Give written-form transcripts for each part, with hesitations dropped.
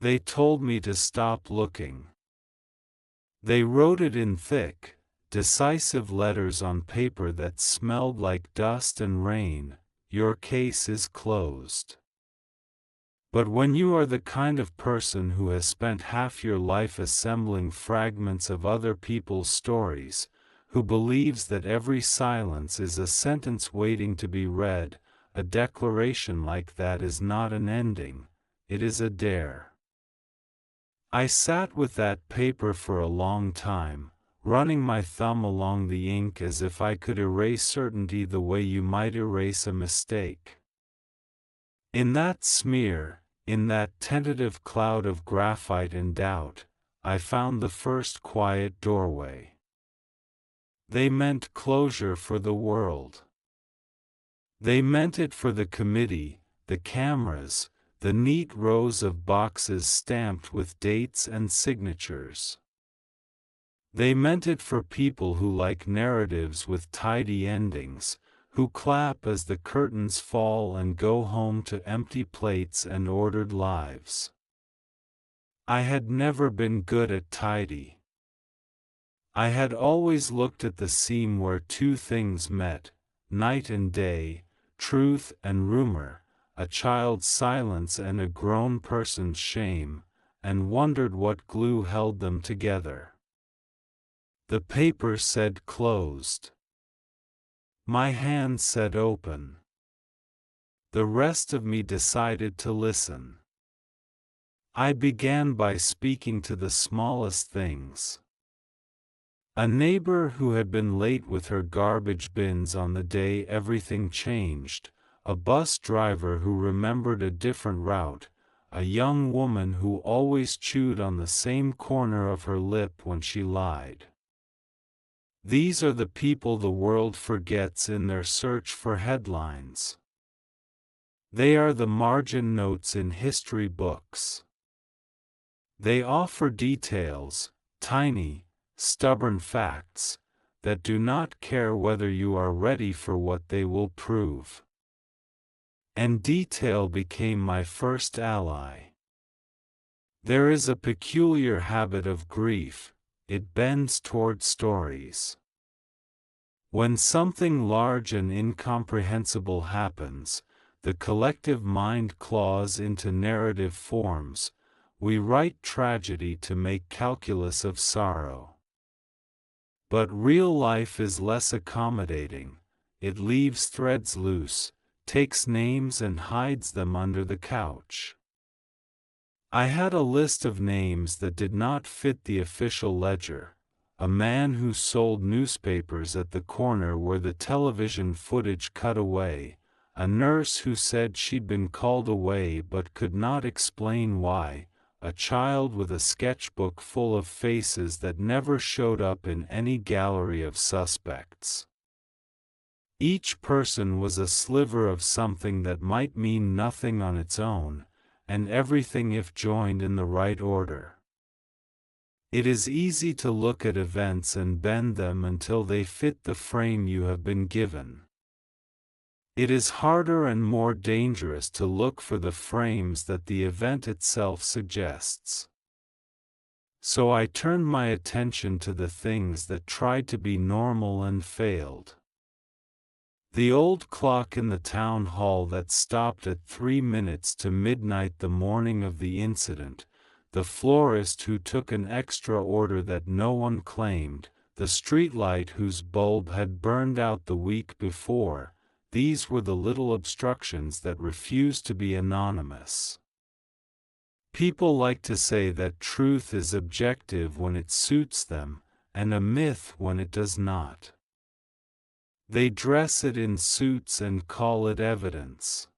They told me to stop looking. They wrote it in thick, decisive letters on paper that smelled like dust and rain: "Your case is closed." But when you are the kind of person who has spent half your life assembling fragments of other people's stories, who believes that every silence is a sentence waiting to be read, a declaration like that is not an ending, it is a dare. I sat with that paper for a long time, running my thumb along the ink as if I could erase certainty the way you might erase a mistake. In that smear, in that tentative cloud of graphite and doubt, I found the first quiet doorway. They meant closure for the world. They meant it for the committee, the cameras, the neat rows of boxes stamped with dates and signatures. They meant it for people who like narratives with tidy endings, who clap as the curtains fall and go home to empty plates and ordered lives. I had never been good at tidy. I had always looked at the seam where two things met, night and day, truth and rumor, a child's silence and a grown person's shame, and wondered what glue held them together. The paper said closed. My hand said open. The rest of me decided to listen. I began by speaking to the smallest things. A neighbor who had been late with her garbage bins on the day everything changed, a bus driver who remembered a different route, a young woman who always chewed on the same corner of her lip when she lied. These are the people the world forgets in their search for headlines. They are the margin notes in history books. They offer details, tiny, stubborn facts, that do not care whether you are ready for what they will prove. And detail became my first ally. There is a peculiar habit of grief. It bends toward stories. When something large and incomprehensible happens, the collective mind claws into narrative forms. We write tragedy to make calculus of sorrow. But real life is less accommodating. It leaves threads loose, takes names and hides them under the couch. I had a list of names that did not fit the official ledger: a man who sold newspapers at the corner where the television footage cut away, a nurse who said she'd been called away but could not explain why, a child with a sketchbook full of faces that never showed up in any gallery of suspects. Each person was a sliver of something that might mean nothing on its own, and everything if joined in the right order. It is easy to look at events and bend them until they fit the frame you have been given. It is harder and more dangerous to look for the frames that the event itself suggests. So I turned my attention to the things that tried to be normal and failed. The old clock in the town hall that stopped at 3 minutes to midnight the morning of the incident, the florist who took an extra order that no one claimed, the streetlight whose bulb had burned out the week before, these were the little obstructions that refused to be anonymous. People like to say that truth is objective when it suits them, and a myth when it does not. They dress it in suits and call it evidence.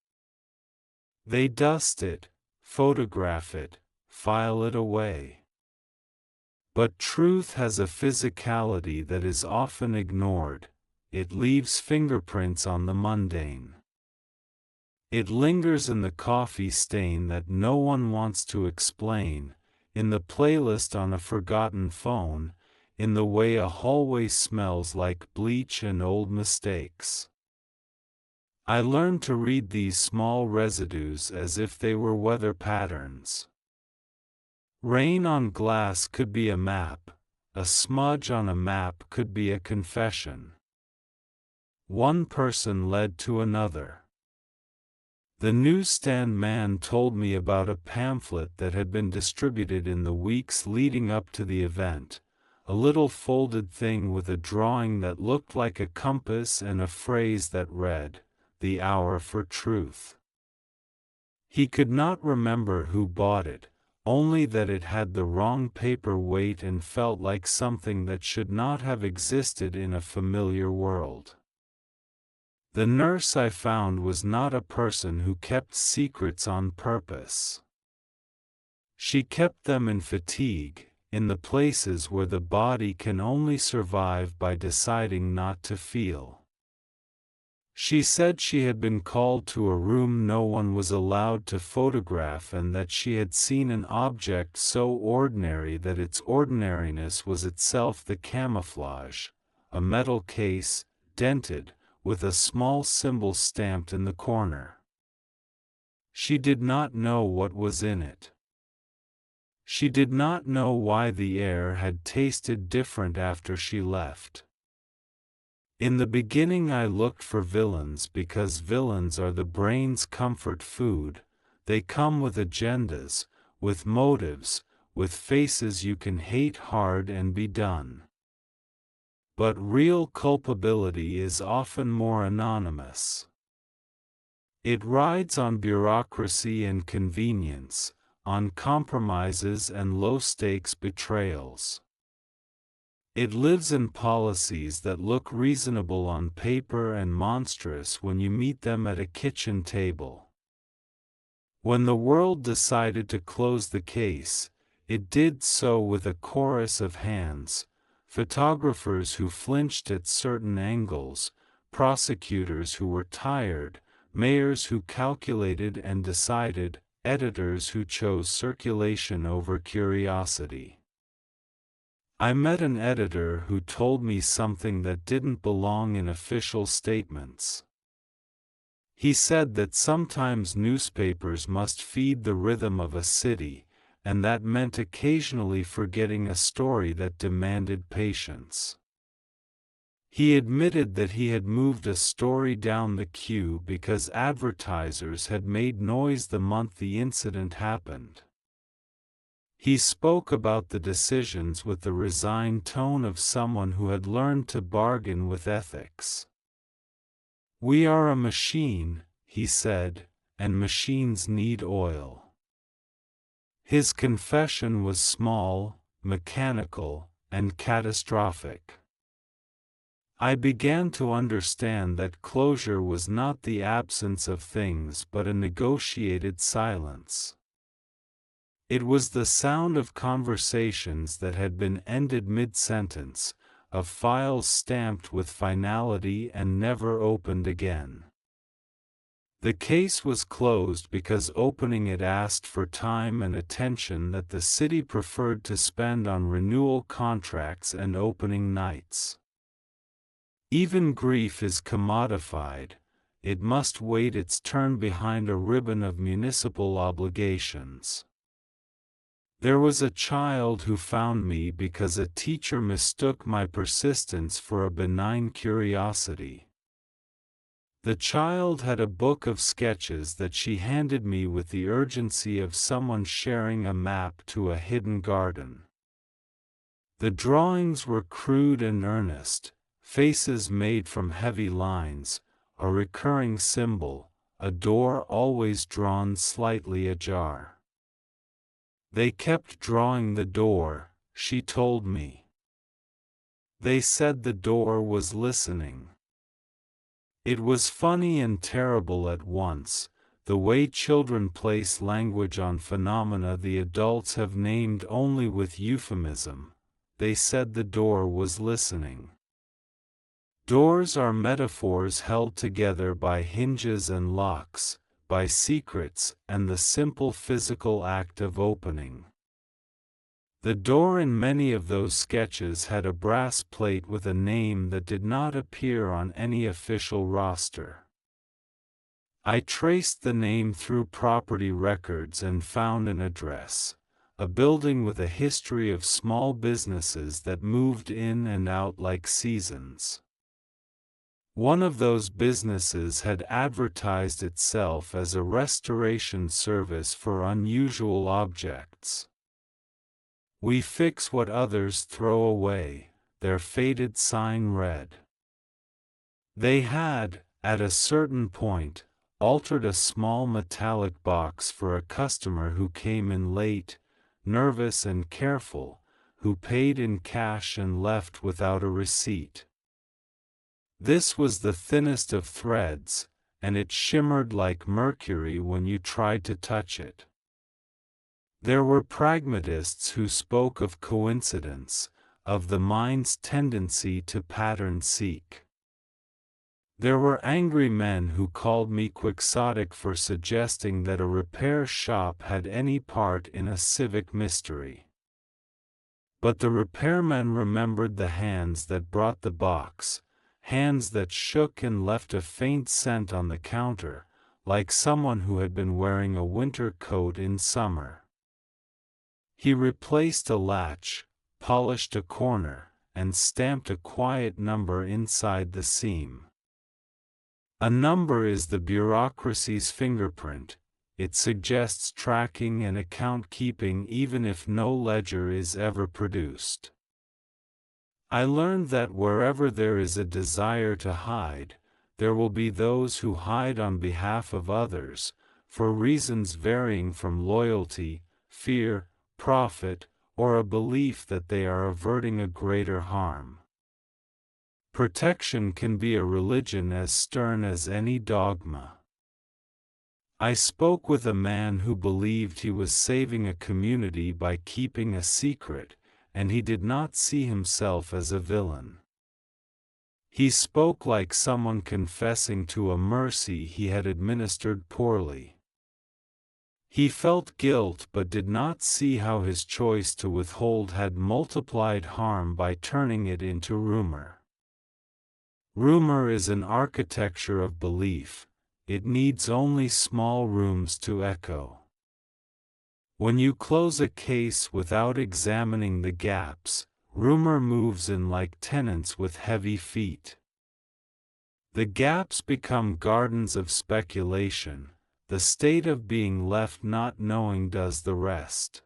They dust it, photograph it, file it away. But truth has a physicality that is often ignored. It leaves fingerprints on the mundane. It lingers in the coffee stain that no one wants to explain, in the playlist on a forgotten phone, in the way a hallway smells like bleach and old mistakes. I learned to read these small residues as if they were weather patterns. Rain on glass could be a map, a smudge on a map could be a confession. One person led to another. The newsstand man told me about a pamphlet that had been distributed in the weeks leading up to the event, a little folded thing with a drawing that looked like a compass and a phrase that read, "The hour for truth." He could not remember who bought it, only that it had the wrong paper weight and felt like something that should not have existed in a familiar world. The nurse I found was not a person who kept secrets on purpose. She kept them in fatigue, in the places where the body can only survive by deciding not to feel. She said she had been called to a room no one was allowed to photograph and that she had seen an object so ordinary that its ordinariness was itself the camouflage, a metal case, dented, with a small symbol stamped in the corner. She did not know what was in it. She did not know why the air had tasted different after she left. In the beginning I looked for villains because villains are the brain's comfort food. They come with agendas, with motives, with faces you can hate hard and be done. But real culpability is often more anonymous. It rides on bureaucracy and convenience, on compromises and low-stakes betrayals. It lives in policies that look reasonable on paper and monstrous when you meet them at a kitchen table. When the world decided to close the case, it did so with a chorus of hands, photographers who flinched at certain angles, prosecutors who were tired, mayors who calculated and decided, editors who chose circulation over curiosity. I met an editor who told me something that didn't belong in official statements. He said that sometimes newspapers must feed the rhythm of a city, and that meant occasionally forgetting a story that demanded patience. He admitted that he had moved a story down the queue because advertisers had made noise the month the incident happened. He spoke about the decisions with the resigned tone of someone who had learned to bargain with ethics. "We are a machine," he said, "and machines need oil." His confession was small, mechanical, and catastrophic. I began to understand that closure was not the absence of things but a negotiated silence. It was the sound of conversations that had been ended mid-sentence, of files stamped with finality and never opened again. The case was closed because opening it asked for time and attention that the city preferred to spend on renewal contracts and opening nights. Even grief is commodified, it must wait its turn behind a ribbon of municipal obligations. There was a child who found me because a teacher mistook my persistence for a benign curiosity. The child had a book of sketches that she handed me with the urgency of someone sharing a map to a hidden garden. The drawings were crude and earnest, faces made from heavy lines, a recurring symbol, a door always drawn slightly ajar. They kept drawing the door, she told me. They said the door was listening. It was funny and terrible at once, the way children place language on phenomena the adults have named only with euphemism. They said the door was listening. Doors are metaphors held together by hinges and locks, by secrets and the simple physical act of opening. The door in many of those sketches had a brass plate with a name that did not appear on any official roster. I traced the name through property records and found an address, a building with a history of small businesses that moved in and out like seasons. One of those businesses had advertised itself as a restoration service for unusual objects. "We fix what others throw away," their faded sign read. They had, at a certain point, altered a small metallic box for a customer who came in late, nervous and careful, who paid in cash and left without a receipt. This was the thinnest of threads, and it shimmered like mercury when you tried to touch it. There were pragmatists who spoke of coincidence, of the mind's tendency to pattern seek. There were angry men who called me quixotic for suggesting that a repair shop had any part in a civic mystery. But the repairmen remembered the hands that brought the box, hands that shook and left a faint scent on the counter, like someone who had been wearing a winter coat in summer. He replaced a latch, polished a corner, and stamped a quiet number inside the seam. A number is the bureaucracy's fingerprint. It suggests tracking and account-keeping even if no ledger is ever produced. I learned that wherever there is a desire to hide, there will be those who hide on behalf of others, for reasons varying from loyalty, fear, profit, or a belief that they are averting a greater harm. Protection can be a religion as stern as any dogma. I spoke with a man who believed he was saving a community by keeping a secret, and he did not see himself as a villain. He spoke like someone confessing to a mercy he had administered poorly. He felt guilt but did not see how his choice to withhold had multiplied harm by turning it into rumor. Rumor is an architecture of belief. It needs only small rooms to echo. When you close a case without examining the gaps, rumor moves in like tenants with heavy feet. The gaps become gardens of speculation. The state of being left not knowing does the rest.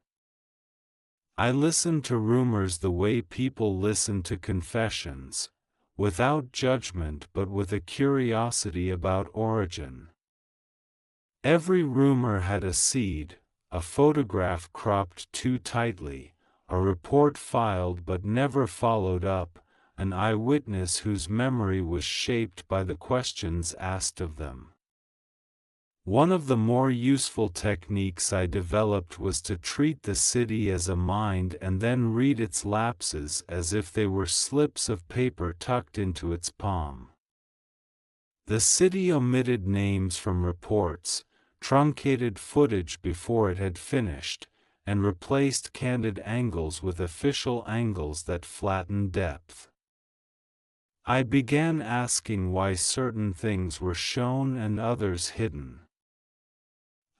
I listen to rumors the way people listen to confessions, without judgment but with a curiosity about origin. Every rumor had a seed, a photograph cropped too tightly, a report filed but never followed up, an eyewitness whose memory was shaped by the questions asked of them. One of the more useful techniques I developed was to treat the city as a mind and then read its lapses as if they were slips of paper tucked into its palm. The city omitted names from reports, truncated footage before it had finished, and replaced candid angles with official angles that flattened depth. I began asking why certain things were shown and others hidden.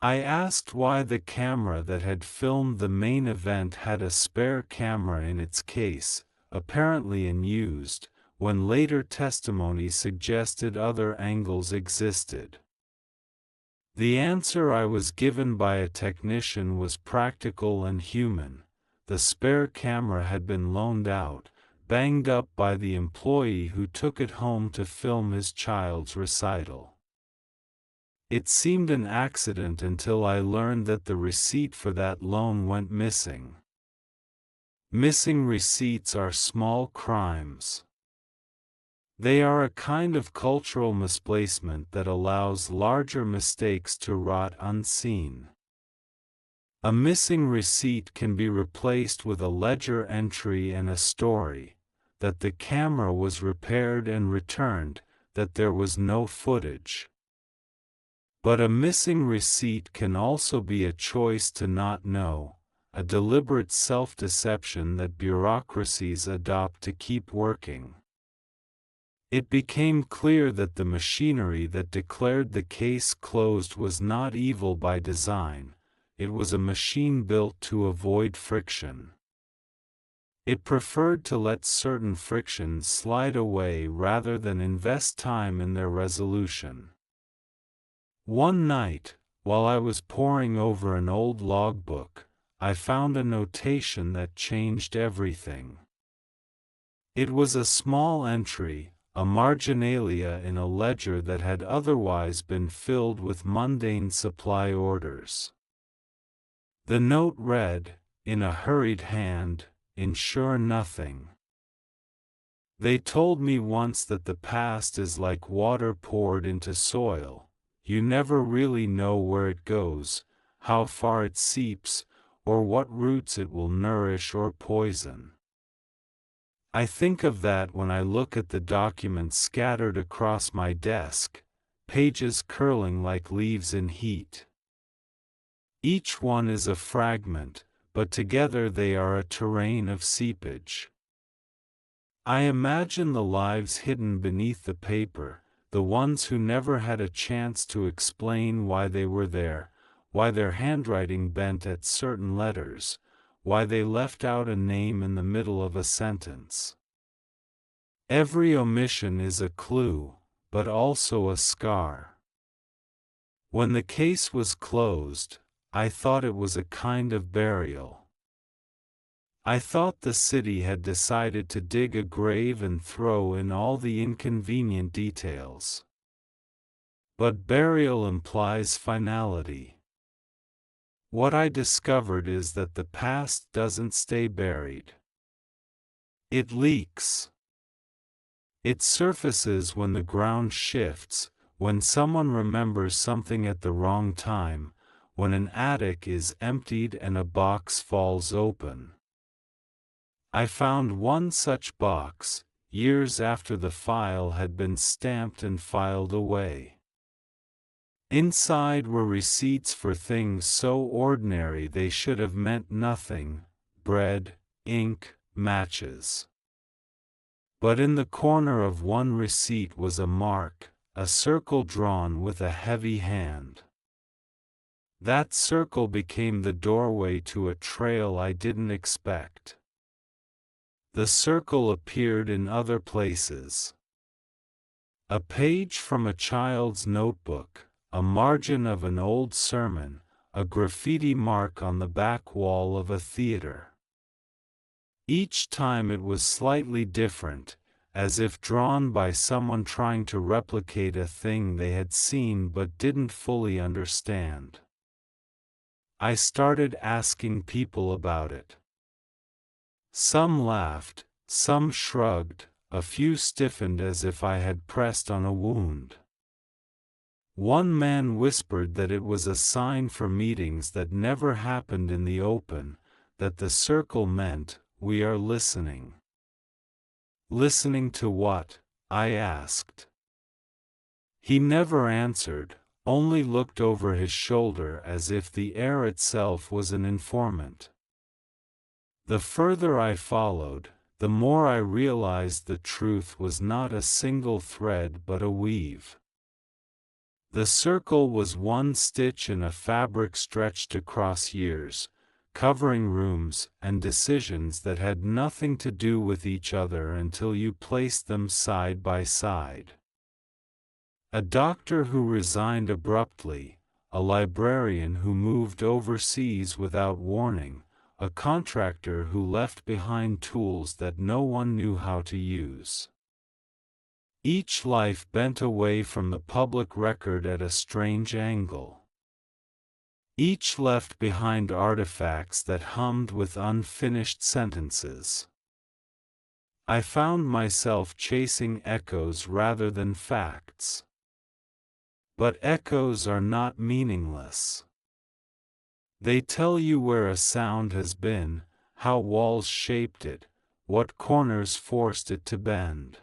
I asked why the camera that had filmed the main event had a spare camera in its case, apparently unused, when later testimony suggested other angles existed. The answer I was given by a technician was practical and human. The spare camera had been loaned out, banged up by the employee who took it home to film his child's recital. It seemed an accident until I learned that the receipt for that loan went missing. Missing receipts are small crimes. They are a kind of cultural misplacement that allows larger mistakes to rot unseen. A missing receipt can be replaced with a ledger entry and a story, that the camera was repaired and returned, that there was no footage. But a missing receipt can also be a choice to not know, a deliberate self-deception that bureaucracies adopt to keep working. It became clear that the machinery that declared the case closed was not evil by design, it was a machine built to avoid friction. It preferred to let certain frictions slide away rather than invest time in their resolution. One night, while I was poring over an old logbook, I found a notation that changed everything. It was a small entry, a marginalia in a ledger that had otherwise been filled with mundane supply orders. The note read, in a hurried hand, "Insure nothing. They told me once that the past is like water poured into soil. You never really know where it goes, how far it seeps, or what roots it will nourish or poison." I think of that when I look at the documents scattered across my desk, pages curling like leaves in heat. Each one is a fragment, but together they are a terrain of seepage. I imagine the lives hidden beneath the paper, the ones who never had a chance to explain why they were there, why their handwriting bent at certain letters, why they left out a name in the middle of a sentence. Every omission is a clue, but also a scar. When the case was closed, I thought it was a kind of burial. I thought the city had decided to dig a grave and throw in all the inconvenient details. But burial implies finality. What I discovered is that the past doesn't stay buried. It leaks. It surfaces when the ground shifts, when someone remembers something at the wrong time, when an attic is emptied and a box falls open. I found one such box, years after the file had been stamped and filed away. Inside were receipts for things so ordinary they should have meant nothing: bread, ink, matches. But in the corner of one receipt was a mark, a circle drawn with a heavy hand. That circle became the doorway to a trail I didn't expect. The circle appeared in other places. A page from a child's notebook, a margin of an old sermon, a graffiti mark on the back wall of a theater. Each time it was slightly different, as if drawn by someone trying to replicate a thing they had seen but didn't fully understand. I started asking people about it. Some laughed, some shrugged, a few stiffened as if I had pressed on a wound. One man whispered that it was a sign for meetings that never happened in the open, that the circle meant, "We are listening." Listening to what? I asked. He never answered, only looked over his shoulder as if the air itself was an informant. The further I followed, the more I realized the truth was not a single thread but a weave. The circle was one stitch in a fabric stretched across years, covering rooms and decisions that had nothing to do with each other until you placed them side by side. A doctor who resigned abruptly, a librarian who moved overseas without warning, a contractor who left behind tools that no one knew how to use. Each life bent away from the public record at a strange angle. Each left behind artifacts that hummed with unfinished sentences. I found myself chasing echoes rather than facts. But echoes are not meaningless. They tell you where a sound has been, how walls shaped it, what corners forced it to bend.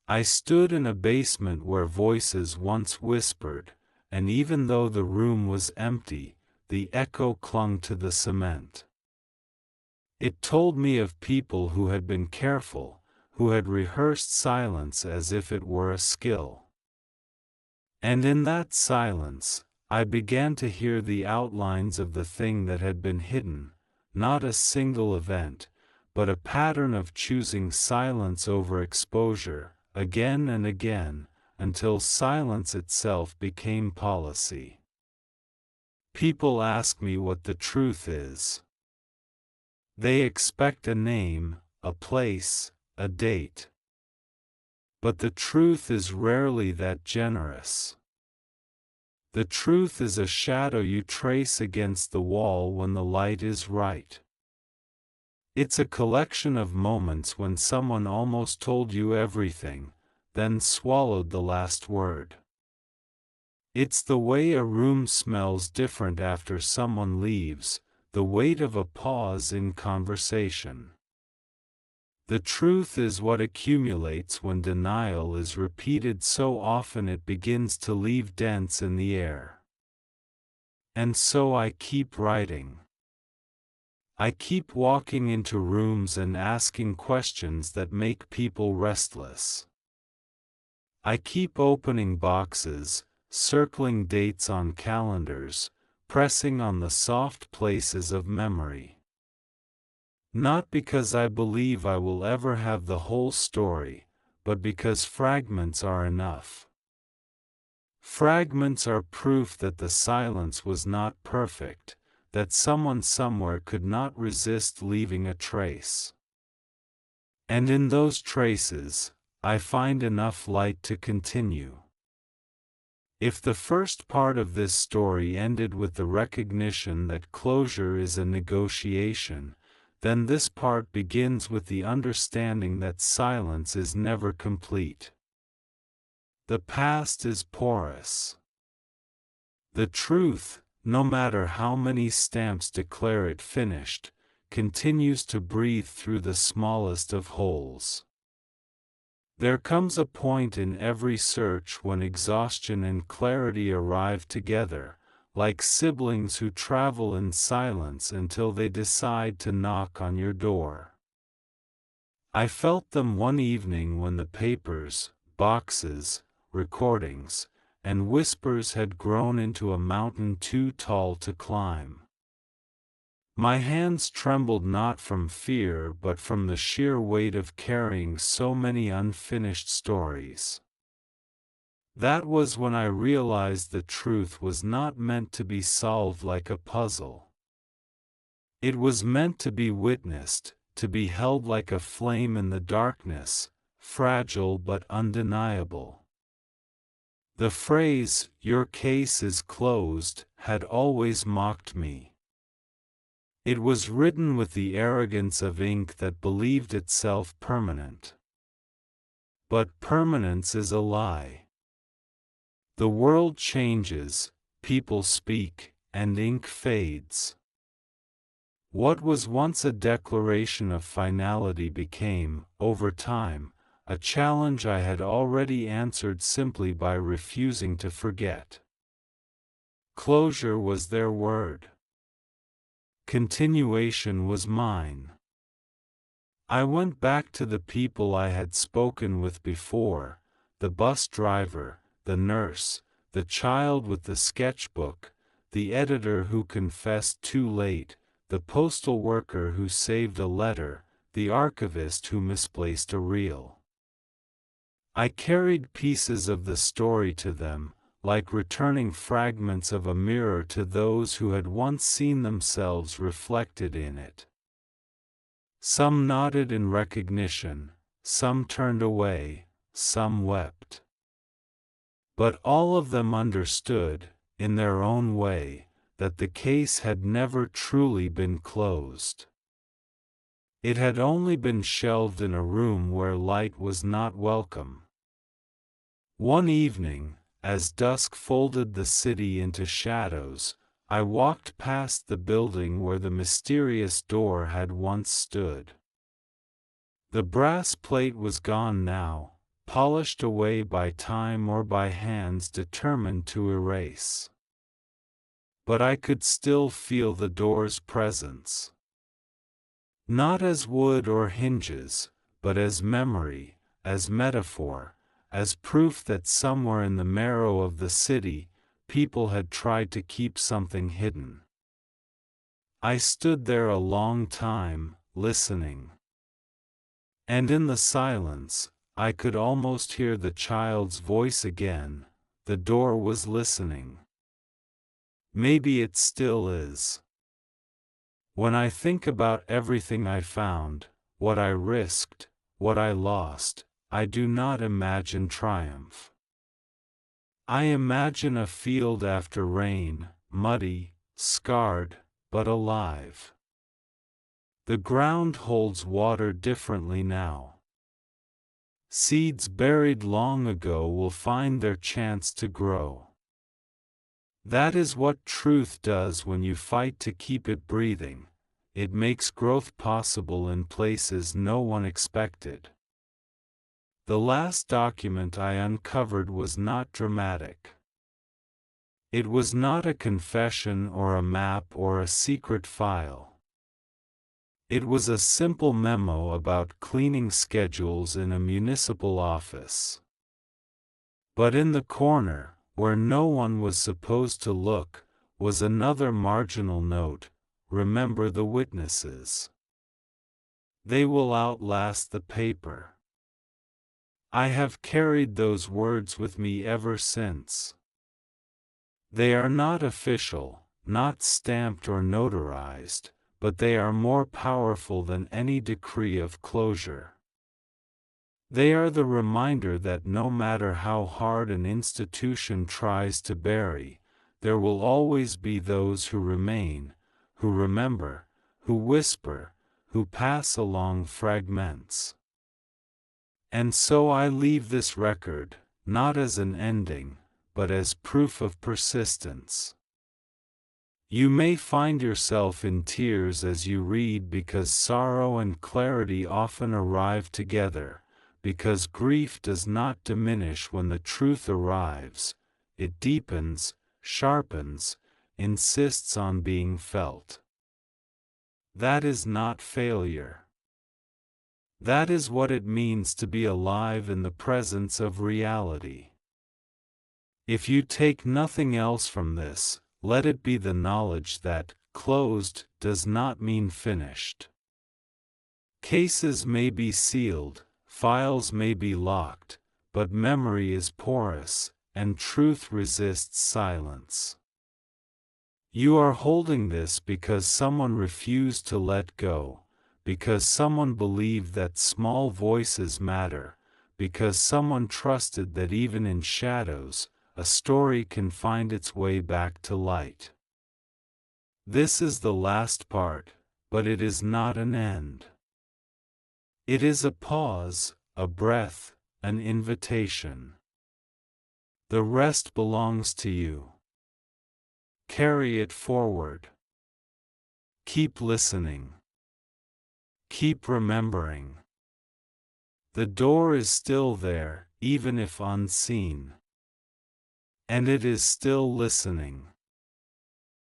I stood in a basement where voices once whispered, and even though the room was empty, the echo clung to the cement. It told me of people who had been careful, who had rehearsed silence as if it were a skill. And in that silence, I began to hear the outlines of the thing that had been hidden, not a single event, but a pattern of choosing silence over exposure, again and again, until silence itself became policy. People ask me what the truth is. They expect a name, a place, a date. But the truth is rarely that generous. The truth is a shadow you trace against the wall when the light is right. It's a collection of moments when someone almost told you everything, then swallowed the last word. It's the way a room smells different after someone leaves, the weight of a pause in conversation. The truth is what accumulates when denial is repeated so often it begins to leave dents in the air. And so I keep writing. I keep walking into rooms and asking questions that make people restless. I keep opening boxes, circling dates on calendars, pressing on the soft places of memory. Not because I believe I will ever have the whole story, but because fragments are enough. Fragments are proof that the silence was not perfect, that someone somewhere could not resist leaving a trace. And in those traces, I find enough light to continue. If the first part of this story ended with the recognition that closure is a negotiation, then this part begins with the understanding that silence is never complete. The past is porous. The truth, no matter how many stamps declare it finished, continues to breathe through the smallest of holes. There comes a point in every search when exhaustion and clarity arrive together, like siblings who travel in silence until they decide to knock on your door. I felt them one evening when the papers, boxes, recordings, and whispers had grown into a mountain too tall to climb. My hands trembled not from fear but from the sheer weight of carrying so many unfinished stories. That was when I realized the truth was not meant to be solved like a puzzle. It was meant to be witnessed, to be held like a flame in the darkness, fragile but undeniable. The phrase, "Your case is closed," had always mocked me. It was written with the arrogance of ink that believed itself permanent. But permanence is a lie. The world changes, people speak, and ink fades. What was once a declaration of finality became, over time, a challenge I had already answered simply by refusing to forget. Closure was their word. Continuation was mine. I went back to the people I had spoken with before, the bus driver, the nurse, the child with the sketchbook, the editor who confessed too late, the postal worker who saved a letter, the archivist who misplaced a reel. I carried pieces of the story to them, like returning fragments of a mirror to those who had once seen themselves reflected in it. Some nodded in recognition, some turned away, some wept. But all of them understood, in their own way, that the case had never truly been closed. It had only been shelved in a room where light was not welcome. One evening, as dusk folded the city into shadows, I walked past the building where the mysterious door had once stood. The brass plate was gone now, polished away by time or by hands determined to erase. But I could still feel the door's presence. Not as wood or hinges, but as memory, as metaphor, as proof that somewhere in the marrow of the city, people had tried to keep something hidden. I stood there a long time, listening. And in the silence, I could almost hear the child's voice again. The door was listening. Maybe it still is. When I think about everything I found, what I risked, what I lost, I do not imagine triumph. I imagine a field after rain, muddy, scarred, but alive. The ground holds water differently now. Seeds buried long ago will find their chance to grow. That is what truth does when you fight to keep it breathing. It makes growth possible in places no one expected. The last document I uncovered was not dramatic. It was not a confession or a map or a secret file. It was a simple memo about cleaning schedules in a municipal office. But in the corner, where no one was supposed to look, was another marginal note: remember the witnesses. They will outlast the paper. I have carried those words with me ever since. They are not official, not stamped or notarized, but they are more powerful than any decree of closure. They are the reminder that no matter how hard an institution tries to bury, there will always be those who remain, who remember, who whisper, who pass along fragments. And so I leave this record, not as an ending, but as proof of persistence. You may find yourself in tears as you read, because sorrow and clarity often arrive together. Because grief does not diminish when the truth arrives, it deepens, sharpens, insists on being felt. That is not failure. That is what it means to be alive in the presence of reality. If you take nothing else from this, let it be the knowledge that closed does not mean finished. Cases may be sealed, files may be locked, but memory is porous, and truth resists silence. You are holding this because someone refused to let go, because someone believed that small voices matter, because someone trusted that even in shadows, a story can find its way back to light. This is the last part, but it is not an end. It is a pause, a breath, an invitation. The rest belongs to you. Carry it forward. Keep listening. Keep remembering. The door is still there, even if unseen. And it is still listening.